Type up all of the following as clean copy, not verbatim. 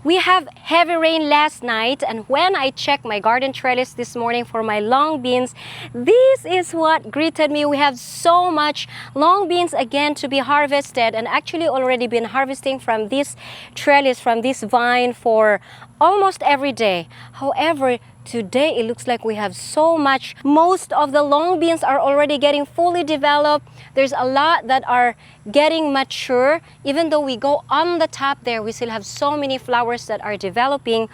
We have heavy rain last night, and when I checked my garden trellis this morning for my long beans, this is what greeted me. We have so much long beans again to be harvested, and actually already been harvesting from this trellis, from this vine for almost every day. However, today it looks like we have so much. Most of the long beans are already getting fully developed. There's a lot that are getting mature. Even though we go on the top there, we still have so many flowers that are developing.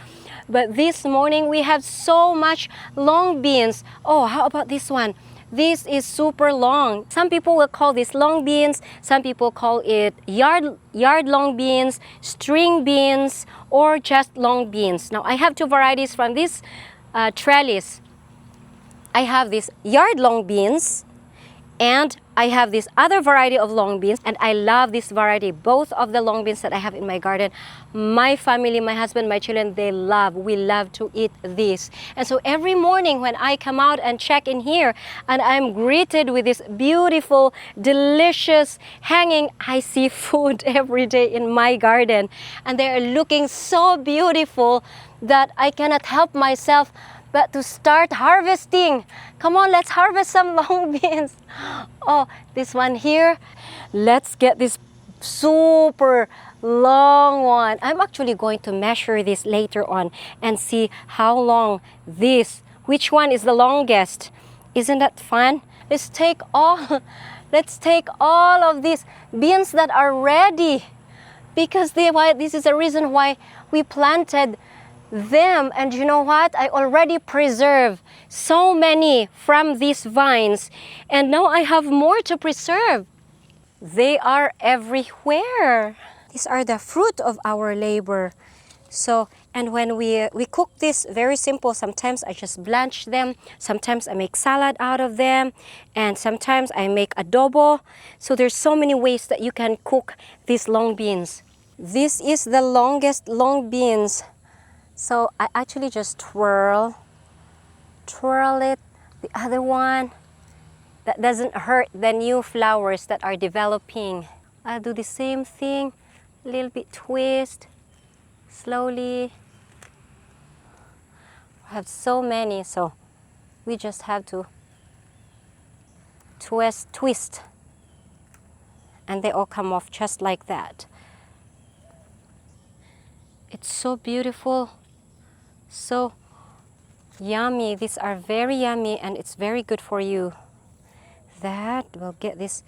But this morning we have so much long beans. Oh, how about this one? This is super long. Some people will call this long beans. Some people call it yard long beans, string beans, or just long beans. Now I have two varieties from this trellis. I have these yard long beans, and I have this other variety of long beans, and I love this variety. Both of the long beans that I have in my garden, my family, my husband, my children, we love to eat this. And so every morning when I come out and check in here, and I'm greeted with this beautiful, delicious hanging, I see food every day in my garden. And they are looking so beautiful that I cannot help myself but to start harvesting. Come on, let's harvest some long beans. Oh, this one here. Let's get this super long one. I'm actually going to measure this later on and see how long which one is the longest. Isn't that fun? Let's take all of these beans that are ready, because this is the reason why we planted them. And you know what? I already preserved so many from these vines, and now I have more to preserve. They are everywhere. These are the fruit of our labor. So, and when we cook this, very simple. Sometimes I just blanch them. Sometimes I make salad out of them. And sometimes I make adobo. So there's so many ways that you can cook these long beans. This is the longest long beans. So I actually just twirl it. The other one, that doesn't hurt the new flowers that are developing. I'll do the same thing, a little bit twist, slowly. I have so many, so we just have to twist, and they all come off just like that. It's so beautiful. So yummy. These are very yummy, and it's very good for you. We'll get this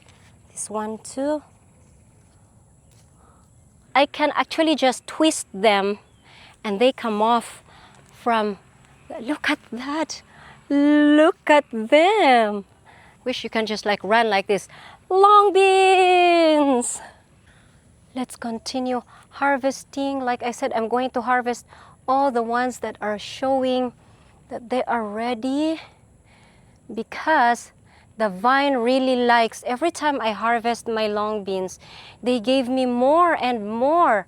one too. I can actually just twist them and they come off from, look at that. Look at them. Wish you can just like run like this. Long beans. Let's continue harvesting. Like I said, I'm going to harvest all the ones that are showing that they are ready, because the vine really likes, every time I harvest my long beans, they gave me more and more.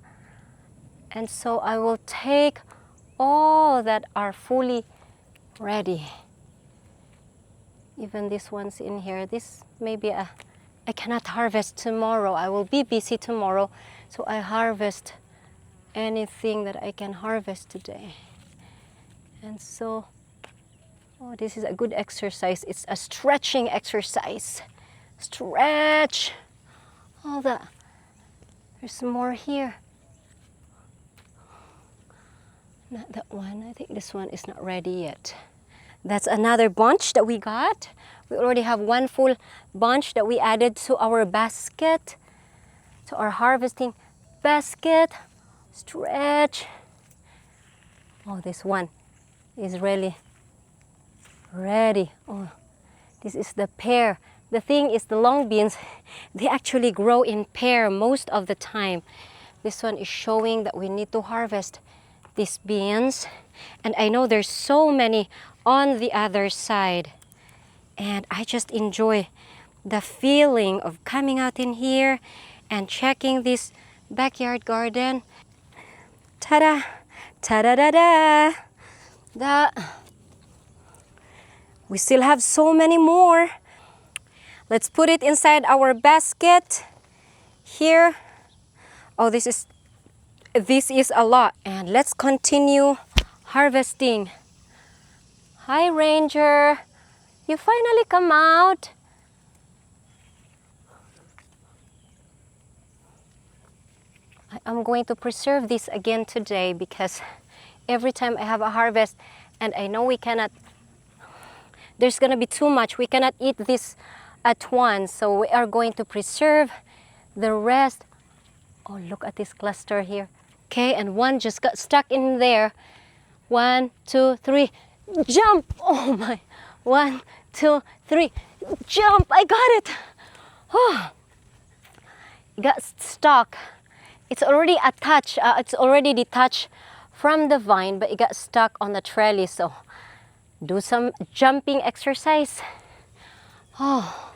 And so I will take all that are fully ready. Even these ones in here, this may be I cannot harvest tomorrow. I will be busy tomorrow, so I harvest anything that I can harvest today. And so, oh, this is a good exercise. It's a stretching exercise. Stretch. All that. There's more here. Not that one. I think this one is not ready yet. That's another bunch that we got. We already have one full bunch that we added to our basket, to our harvesting basket. Stretch. Oh, this one is really ready. Oh, this is the pear. The thing is, the long beans, they actually grow in pair most of the time. This one is showing that we need to harvest these beans. And I know there's so many on the other side. And I just enjoy the feeling of coming out in here and checking this backyard garden. Ta-da! Ta-da-da-da! We still have so many more. Let's put it inside our basket here. Oh, this is this is a lot. And let's continue harvesting. Hi, Ranger. You finally come out. I'm going to preserve this again today because every time I have a harvest and I know we cannot, there's gonna be too much. We cannot eat this at once. So we are going to preserve the rest. Oh, look at this cluster here. Okay, and one just got stuck in there. 1, 2, 3, jump! Oh my, 1, 2, 3, jump! I got it! Oh, it got stuck. It's already attached, it's already detached from the vine, but it got stuck on the trellis. So do some jumping exercise. Oh,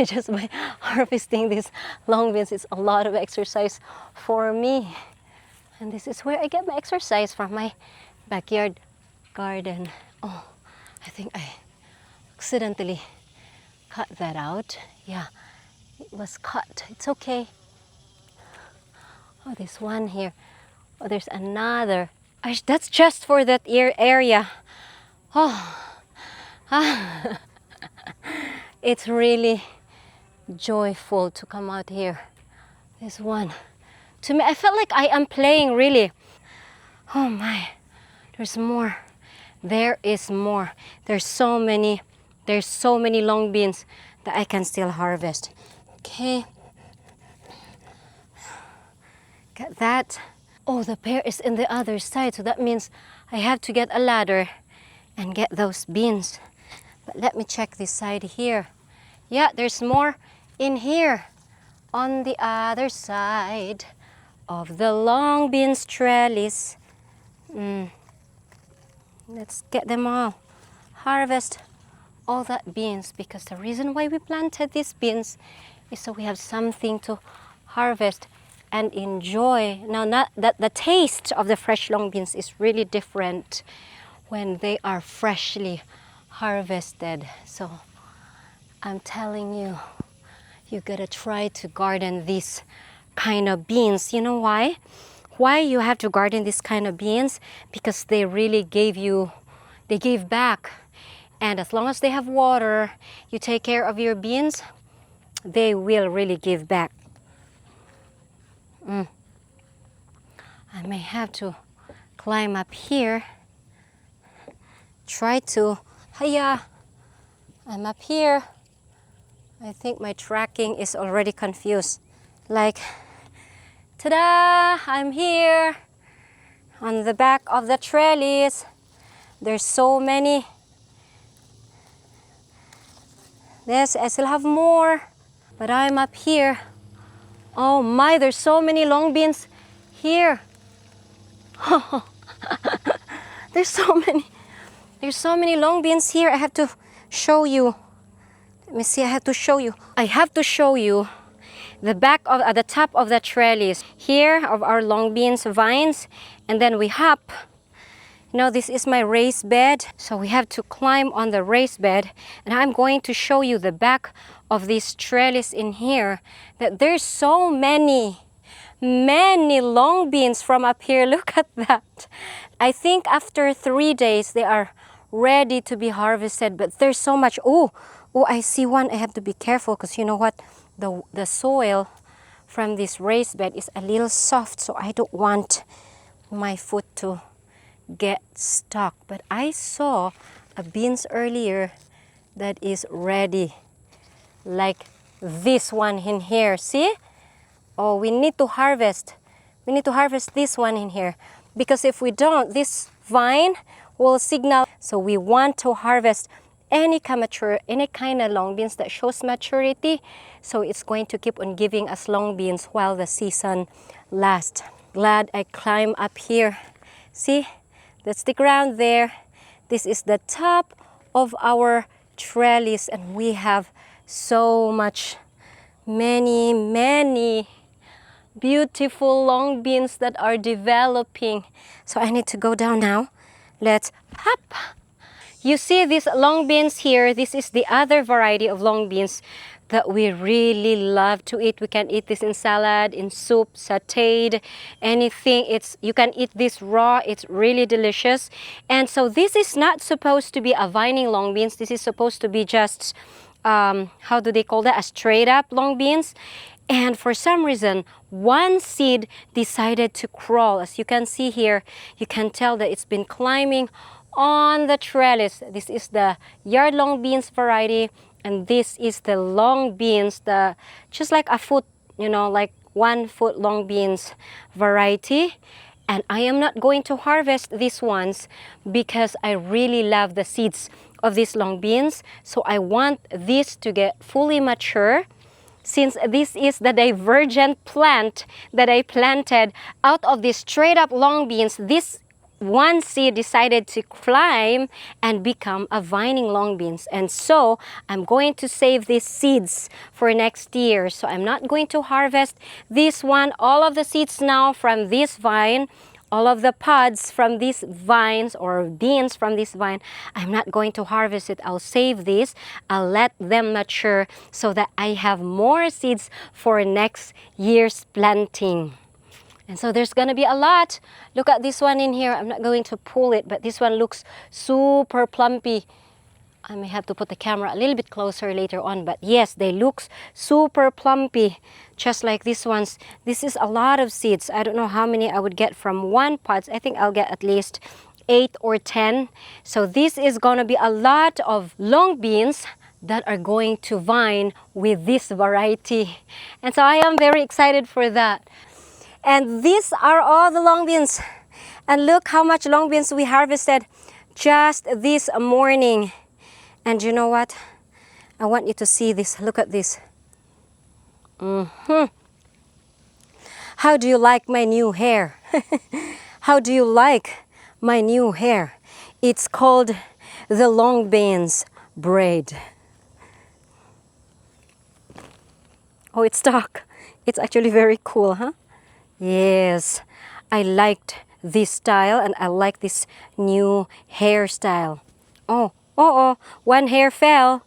just by harvesting these long beans, it's a lot of exercise for me. And this is where I get my exercise from, my backyard garden. Oh, I think I accidentally cut that out. Yeah, it was cut. It's okay. Oh, this one here. Oh, there's another. That's just for that area. Oh, it's really joyful to come out here. This one. To me, I felt like I am playing really. Oh my, there's more. There is more. There's so many long beans that I can still harvest. Okay. Get that. Oh, the pear is in the other side, so that means I have to get a ladder and get those beans. But let me check this side here. Yeah, there's more in here on the other side of the long beans trellis. Let's get them all. Harvest all that beans, because the reason why we planted these beans is so we have something to harvest and enjoy. Now, not that the taste of the fresh long beans is really different when they are freshly harvested. So I'm telling you, you gotta try to garden these kind of beans. You know why? Why you have to garden this kind of beans? Because they really they gave back. And as long as they have water, you take care of your beans, they will really give back. I may have to climb up here. Try to, hiya, I'm up here. I think my tracking is already confused. Like, ta-da, I'm here on the back of the trellis. There's so many. Yes, I still have more, but I'm up here. Oh my, there's so many long beans here. There's so many long beans here. I have to show you. Let me see, I have to show you. I have to show you the back of, at the top of the trellis here of our long beans vines, and then we hop. You know, this is my raised bed, so we have to climb on the raised bed, and I'm going to show you the back of this trellis in here, that there's so many long beans from up here. Look at that. I think after 3 days they are ready to be harvested, but there's so much. Oh, I see one. I have to be careful because you know what? The soil from this raised bed is a little soft, so I don't want my foot to get stuck. But I saw a beans earlier that is ready, like this one in here. See? Oh, we need to harvest. We need to harvest this one in here, because if we don't, this vine will signal. So we want to harvest any kind of long beans that shows maturity, so it's going to keep on giving us long beans while the season lasts. Glad I climb up here. See? That's the ground there. This is the top of our trellis, and we have so many beautiful long beans that are developing. So I need to go down now. Let's hop. You see these long beans here, this is the other variety of long beans that we really love to eat. We can eat this in salad, in soup, sauteed, anything. You can eat this raw. It's really delicious. And so this is not supposed to be a vining long beans. This is supposed to be just, how do they call that? A straight up long beans. And for some reason, one seed decided to crawl. As you can see here, you can tell that it's been climbing on the trellis. This is the yardlong beans variety, and this is the long beans, just like a foot, like 1 foot long beans variety. And I am not going to harvest these ones because I really love the seeds of these long beans. So I want this to get fully mature. Since this is the divergent plant that I planted out of these straight up long beans, this one seed decided to climb and become a vining long beans. And so I'm going to save these seeds for next year. So I'm not going to harvest this one. All of the seeds now from this vine, all of the pods from these vines or beans from this vine, I'm not going to harvest it. I'll save these. I'll let them mature so that I have more seeds for next year's planting. And so there's gonna be a lot. Look at this one in here. I'm not going to pull it, but this one looks super plumpy. I may have to put the camera a little bit closer later on, but yes, they look super plumpy, just like these ones. This is a lot of seeds. I don't know how many I would get from one pod. I think I'll get at least 8 or 10. So this is gonna be a lot of long beans that are going to vine with this variety. And so I am very excited for that. And these are all the long beans. And look how much long beans we harvested just this morning. And you know what? I want you to see this. Look at this. How do you like my new hair? How do you like my new hair? It's called the long beans braid. Oh, it's dark. It's actually very cool, huh? Yes, I liked this style and I like this new hairstyle. Oh, one hair fell.